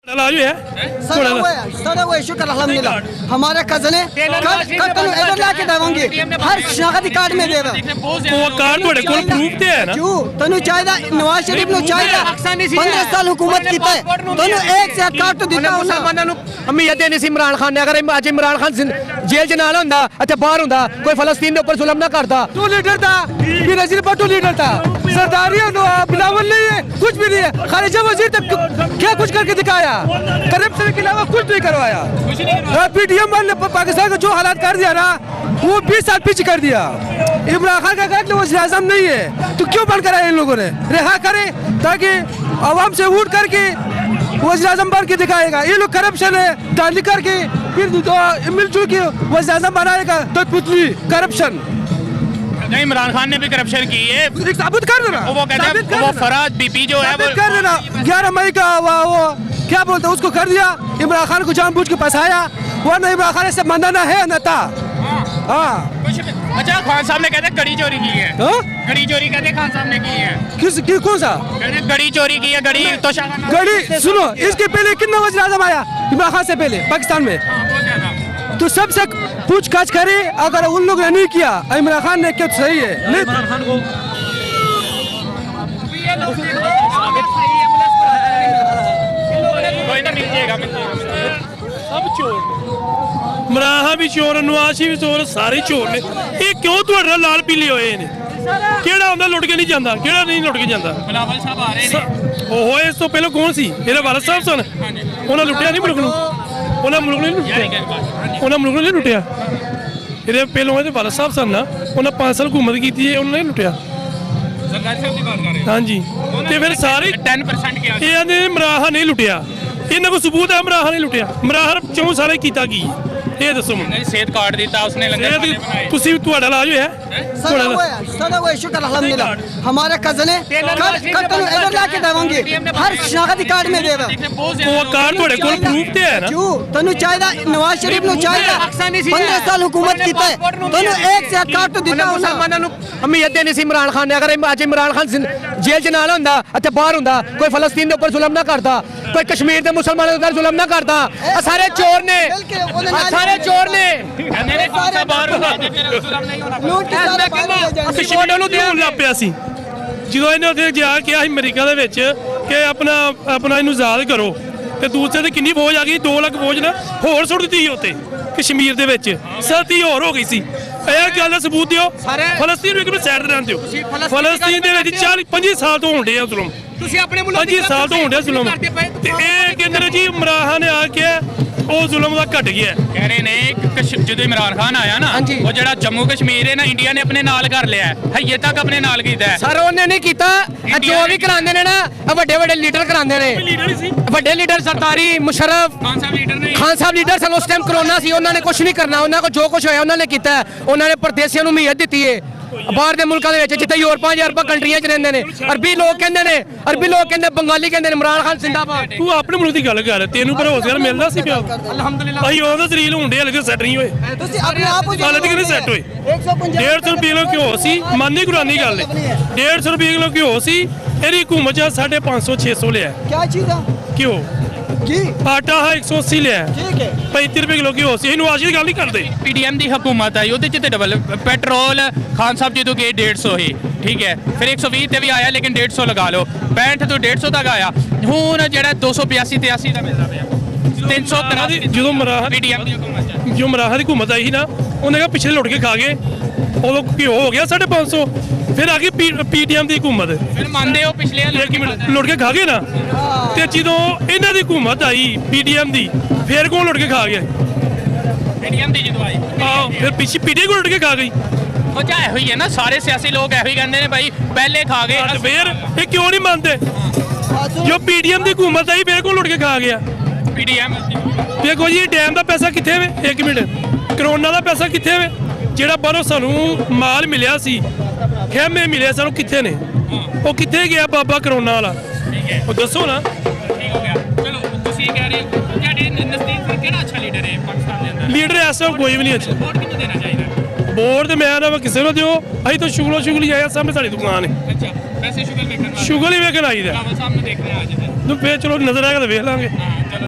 इलाज है सर वो शुक्र अल्हम्दुलिल्लाह हमारे कजन है कल इधर लाके देवांगे हर शनाख्ती कार्ड में देवा वो कार्ड ਤੁਹਾਡੇ ਕੋਲ ਪ੍ਰੂਫ ਤੇ ਹੈ ਨਾ क्यों तनु चाहिदा नवाज शरीफ नु चाहिदा 15 साल हुकूमत कीता है तनु एक से कार्ड तो दिता मुसलमानां नु अमीयत देनी सी इमरान खान ने अगर आज इमरान खान जेल च ना हुंदा अच्छा बाहर हुंदा कोई फलस्तीन दे ऊपर जुल्म ना करदा तू लीडर था बेनजीर भुट्टो लीडर था सरदारियां नो बिलावल नहीं है कुछ भी नहीं है खारिजा वजीर तक क्या कुछ करके दिखाया करप्शन के अलावा कुछ नहीं करवाया पीडीएम वाले पाकिस्तान का जो हालात कर दिया ना वो 20 साल पीछे कर दिया इमरान खान का कहते वज़ीर आज़म नहीं है तो क्यों बंद कराया इन लोगों ने रिहा करें ताकि आवाम से वोट करके वज़ीर आज़म बन के दिखाएगा ये लोग करप्शन है डाली करके फिर मिलजुल के वज़ीर आज़म बनाएगा तो पुतली करप्शन नहीं इमरान खान ने भी करप्शन की है साबित कर देना वो कहते हैं वो फराज बीपी जो है वो कर देना 11 मई का वो क्या बोलते हैं उसको कर दिया इमरान खान को जानबूझ के फंसाया वरना इमरान खान से मंदाना है न था हाँ अच्छा खान साहब ने कहते गड़ी चोरी की है गड़ी चोरी कहते खान साहब ने की है कौन सा गड़ी चोरी की है गड़ी तो गड़ी सुनो इसके पहले कितना वज़ीर आज़म आया इमरान खान से पहले पाकिस्तान में तो सबसे पूछताछ करे अगर उन लोगों ने नहीं किया इमरान खान ने किया तो सही है इमरान खान को कोई ना मिल जाएगा सब चोर ਮਰਾਹਾ ਵੀ ਚੋਰ ਨਵਾਜ਼ੀ ਵੀ ਚੋਰ ਸਾਰੇ ਚੋਰ ਨੇ ਇਹ ਕਿਉਂ ਤੁਹਾਡੇ ਨਾਲ ਲਾਲ ਪੀਲੇ ਹੋਏ ਨੇ ਕਿਹੜਾ ਹੁੰਦਾ ਲੁੱਟ ਕੇ ਨਹੀਂ ਜਾਂਦਾ ਕਿਹੜਾ ਨਹੀਂ ਲੁੱਟ ਕੇ ਜਾਂਦਾ ਬਿਲਾਵਲ ਸਾਹਿਬ ਆ ਰਹੇ ਨੇ ਉਹ ਇਸ ਤੋਂ ਪਹਿਲਾਂ ਕੌਣ ਸੀ ਇਹਦੇ ਵਾਲਦ ਸਾਹਿਬ ਸਨ ਉਹਨਾਂ ਲੁੱਟਿਆ ਨਹੀਂ ਮੁਲਕ ਨੂੰ ਉਹਨਾਂ ਮੁਲਕ ਨੂੰ ਨਹੀਂ ਲੁੱਟਿਆ ਇਹਦੇ ਪਹਿਲਾਂ ਇਹਦੇ ਵਾਲਦ ਸਾਹਿਬ ਸਨ ਨਾ ਉਹਨਾਂ 5 ਸਾਲ ਹੁਕੂਮਤ ਕੀਤੀ ਹੈ ਉਹਨਾਂ ਨੇ ਲੁੱਟਿਆ ਸਰਦਾਰ ਸਾਹਿਬ ਦੀ ਬਾਤ ਕਰ ਰਹੇ ਹਾਂਜੀ ਤੇ ਫਿਰ ਸਾਰੇ 10% ਕਿਹਾ ਇਹ ਆਂਦੇ ਮਰਾਹਾ ਨਹੀਂ ਲੁੱਟਿਆ ਇਹਨਾਂ ਕੋਲ ਸਬੂਤ ਹੈ ਮਰਾਹਾ ਨਹੀਂ ਲੁੱਟਿਆ ਮਰਾਹਾ ਚੋਂ ਸਾਰੇ ਕੀਤਾ ਕੀ ਇਹ ਦੱਸੋ ਮੈਨੂੰ सेहत कार्ड दिता उसने लंगर खाने बनाए ਤੁਸੀਂ ਤੁਹਾਡਾ ਇਲਾਜ ਹੋਇਆ सर वो शुक्र अल्हम्दुलिल्लाह हमारे कजन है कल तनु इधर लाके देवांगे हर शनाख्ती कार्ड में देवा ਉਹ ਕਾਰਡ ਤੁਹਾਡੇ ਕੋਲ ਪ੍ਰੂਫ ਤੇ ਹੈ ਨਾ क्यों तनु चाहिदा नवाज शरीफ नु चाहिदा 15 साल हुकूमत कीता है तनु एक से कार्ड तो दिता मुसलमानां नु अमीयत देनी सी इमरान खान ने अगर आज इमरान खान जेल च ना हुंदा अच्छा बाहर हुंदा कोई फलस्तीन दे ऊपर जुल्म ना करदा कोई कश्मीर दे मुसलमानां दे जुल्म ना करदा सारे चोर ने सारे चोर ने ਉਹਨਾਂ ਨੂੰ ਦਿਉਣ ਲੱਗ ਪਿਆ ਸੀ ਜਦੋਂ ਇਹਨੇ ਉੱਥੇ ਜਾ ਕੇ ਆਹੀ ਅਮਰੀਕਾ ਦੇ ਵਿੱਚ ਕਿ ਆਪਣਾ ਇਹਨੂੰ ਆਜ਼ਾਦ ਕਰੋ ਤੇ ਦੂਸਰੇ ਤੇ ਕਿੰਨੀ ਫੌਜ ਆ ਗਈ 2 ਲੱਖ ਫੌਜ ਨਾ ਹੋਰ ਸੁੱਟ ਦਿੱਤੀ ਉੱਤੇ ਕਸ਼ਮੀਰ ਦੇ ਵਿੱਚ ਸਰਦੀ ਹੋਰ ਹੋ ਗਈ ਸੀ ਇਹ ਗੱਲ ਦਾ ਸਬੂਤ ਦਿਓ ਫਲਸਤੀਨ ਨੂੰ ਇੱਕ ਮਿੰਟ ਸਾਈਡ ਤੇ ਰਹਿਣ ਦਿਓ ਫਲਸਤੀਨ ਦੇ ਵਿੱਚ 45 ਸਾਲ ਤੋਂ ਹੁੰਦੇ ਆ ਜ਼ੁਲਮ ਤੁਸੀਂ ਆਪਣੇ ਮੁਲਕ 25 ਸਾਲ ਤੋਂ ਹੁੰਦੇ ਜ਼ੁਲਮ ਤੇ ਇਹ ਕਹਿੰਦੇ ਨੇ ਜੀ ਇਮਰਾਨ ਨੇ ਆ ਕੇ ਉਹ ਜ਼ੁਲਮ ਦਾ ਘਟ ਗਿਆ कह रहे ने ਜਦੋਂ ਇਮਰਾਨ ਖਾਨ ਆਇਆ ਨਾ ਉਹ ਜਿਹੜਾ ਜੰਮੂ ਕਸ਼ਮੀਰ ਹੈ ਨਾ ਇੰਡੀਆ ਨੇ ਆਪਣੇ ਨਾਲ ਕਰ ਲਿਆ ਹਈਏ ਤੱਕ ਆਪਣੇ ਨਾਲ ਕੀਤਾ ਸਰ ਉਹਨੇ ਨਹੀਂ ਕੀਤਾ ਜੋ ਵੀ ਕਰਾਉਂਦੇ ਨੇ ਨਾ ਵੱਡੇ ਵੱਡੇ ਲੀਡਰ ਕਰਾਉਂਦੇ ਨੇ ਲੀਡਰ ਸੀ ਵੱਡੇ ਲੀਡਰ ਸਰਦਾਰੀ ਮੁਸ਼ਰਫ ਖਾਨ ਸਾਹਿਬ ਲੀਡਰ ਸਨ ਉਸ ਟਾਈਮ ਕਰੋਨਾ ਸੀ ਉਹਨਾਂ ਨੇ ਕੁਝ ਨਹੀਂ ਕਰਨਾ ਉਹਨਾਂ ਕੋਲ ਜੋ ਕੁਝ ਹੋਇਆ ਉਹਨਾਂ ਨੇ ਕੀਤਾ ਉਹਨਾਂ ਨੇ ਪਰਦੇਸੀਆਂ ਨੂੰ ਉਮੀਦ ਦਿੱਤੀ ਹੈ ਬਾਹਰ ਦੇ ਮੁਲਕਾਂ ਦੇ ਵਿੱਚ ਜਿੱਥੇ ਯੂਰਪਾਂ ਜਾਂ ਅਰਬਾਂ ਕੰਟਰੀਆਂ 'ਚ ਰਹਿੰਦੇ ਨੇ ਅਰਬੀ ਲੋਕ ਕਹਿੰਦੇ ਬੰਗਾਲੀ ਕਹਿੰਦੇ ਨੇ ਇਮਰਾਨ ਖਾਨ ਜ਼ਿੰਦਾਬਾਦ ਤੂੰ ਆਪਣੇ ਮੁਲਕ ਦੀ ਗੱਲ ਕਰ ਤੈਨੂੰ ਪਰ ਰੋਜ਼ਗਾਰ ਮਿਲਦਾ ਸੀ ਪਿਆ ਅਲਹਮਦੁਲਿਲਾ ਅਸੀਂ ਉਹਦਾ ਜ਼ਰੀਲ ਹੁੰਦੇ ਹਲੇ ਸੈੱਟ ਨਹੀਂ ਹੋਏ ਤੁਸੀਂ ਆਪਣੇ ਆਪ ਹਾਲੇ ਤੱਕ ਨਹੀਂ ਸੈੱਟ ਹੋਏ 150 ਰੁਪਏ ਕਿਲੋ ਘਿਓ ਸੀ ਮੰਨੀ ਗੁਰਾਨੀ ਗੱਲ 150 ਰੁਪਏ ਕਿਲੋ ਘਿਓ ਸੀ ਇਹਦੀ ਹਕੂਮਤ 550 600 ਲਿਆ क्या चीज है ਘਿਓ घी ਆਟਾ 180 ਲਿਆ ठीक है 35 ਰੁਪਏ ਕਿਲੋ ਘਿਓ ਸੀ ਇਹਨੂੰ ਆਸ਼ੀ ਦੀ ਗੱਲ ਨਹੀਂ ਕਰਦੇ ਪੀਡੀਐਮ ਦੀ ਹਕੂਮਤ ਆਈ ਉਹਦੇ ਚ ਤੇ ਡਬਲ ਪੈਟਰੋਲ ਖਾਨ ਸਾਹਿਬ ਜਦੋਂ ਗਏ 150 ਹੀ ਠੀਕ ਹੈ ਫਿਰ 120 ਤੇ ਵੀ ਆਇਆ ਲੇਕਿਨ 150 ਲਗਾ ਲਓ 65 ਤੋਂ 150 ਤੱਕ ਆਇਆ ਹੁਣ ਜਿਹੜਾ 282 83 ਦਾ ਮਿਲਦਾ ਪਿਆ 300 ਜਦੋਂ ਮਰਾਹਾ ਪੀਡੀਐਮ ਦੀ ਹਕੂਮਤ ਜੋ ਮਰਾਹਾ ਦੀ ਹਕੂਮਤ ਆਈ ਸੀ ਨਾ ਉਹਨੇ ਕਿਹਾ ਪਿਛਲੇ ਲੁੱਟ ਕੇ ਖਾ ਗਏ ਉਦੋਂ ਘਿਓ ਹੋ ਗਿਆ 550 ਫਿਰ ਆ ਗਈ ਪੀਡੀਐਮ ਦੀ ਹਕੂਮਤ ਫਿਰ ਮੰਨਦੇ ਹੋ ਪਿਛਲੇ ਲੁੱਟ ਕੇ ਖਾ ਗਏ ਨਾ ਤੇ ਜਦੋਂ ਇਹਨਾਂ ਦੀ ਹਕੂਮਤ ਆਈ ਪੀਡੀਐਮ ਦੀ ਫਿਰ ਕੌਣ ਲੁੱਟ ਕੇ ਖਾ ਗਿਆ ਪੀਡੀਐਮ ਦੀ ਜਦੋਂ ਆਈ ਆਹ ਫਿਰ ਪਿੱਛੇ ਪੀਡੀ ਕੋ ਲੁੱਟ ਕੇ ਖਾ ਗਈ ਉਹ ਚਾਹੇ ਇਹੋ ਹੀ ਹੈ ਨਾ ਸਾਰੇ ਸਿਆਸੀ ਲੋਕ ਇਹੋ ਹੀ ਕਹਿੰਦੇ ਨੇ ਭਾਈ ਪਹਿਲੇ ਖਾ ਗਏ ਅੱਜ ਫੇਰ ਇਹ ਕਿਉਂ ਨਹੀਂ ਮੰਨਦੇ ਜੋ ਪੀਡੀਐਮ ਦੀ ਹਕੂਮਤ ਆਈ ਫਿਰ ਕੌਣ ਲੁੱਟ ਕੇ ਖਾ ਗਿਆ ਪੀਡੀਐਮ ਦੇਖੋ ਜੀ ਡੈਮ ਦਾ ਪੈਸਾ ਕਿੱਥੇ ਵੇ 1 ਮਿੰਟ ਕਰੋਨਾ ਦਾ ਪੈਸਾ ਕਿੱਥੇ ਵੇ ਜਿਹੜਾ ਬਾਹਰੋਂ ਸਾਨੂੰ ਮਾਲ ਮਿਲਿਆ ਸੀ ਖੈਮੇ ਮਿਲੇ ਸਾਨੂੰ ਕਿੱਥੇ ਨੇ ਉਹ ਕਿੱਥੇ ਗਿਆ ਬਾਬਾ ਕਰੋਨਾ ਵਾਲਾ ਉਹ ਦੱਸੋ ਨਾ ਠੀਕ ਹੋ ਗਿਆ ਚਲੋ ਤੁਸੀਂ ਕਹਿ ਰਹੇ ਹੋ ਤੁਹਾਡੇ ਨਜ਼ਦੀਕ ਕਿਹੜਾ ਅੱਛਾ ਲੀਡਰ ਹੈ ਪਾਕਿਸਤਾਨ ਦੇ ਅੰਦਰ ਲੀਡਰ ਐਸਾ ਕੋਈ ਵੀ ਨਹੀਂ ਅੱਛਾ ਵੋਟ ਕਿਹਨੂੰ ਦੇਣਾ ਚਾਹੀਦਾ ਵੋਟ ਤੇ ਮੈਂ ਨਾ ਕਿਸੇ ਨੂੰ ਦਿਓ ਅਸੀਂ ਤਾਂ ਸ਼ੁਗਲੀ ਆਇਆ ਸਾਹਮਣੇ ਸਾਡੀ ਦੁਕਾਨ ਹੈ ਅੱਛਾ ਵੈਸੇ ਸ਼ੁਗਰ ਵੇਖਣ ਸ਼ੁਗਲ ਹੀ ਵੇਖਣ ਆਈਦਾ ਰਾਵਲ ਸਾਹਿਬ ਨੂੰ ਦੇਖਦੇ ਆ ਅੱਜ ਨੂੰ ਫੇਰ ਚਲੋ ਨਜ਼ਰ ਆਏਗਾ ਤਾਂ ਵੇਖ ਲਾਂਗੇ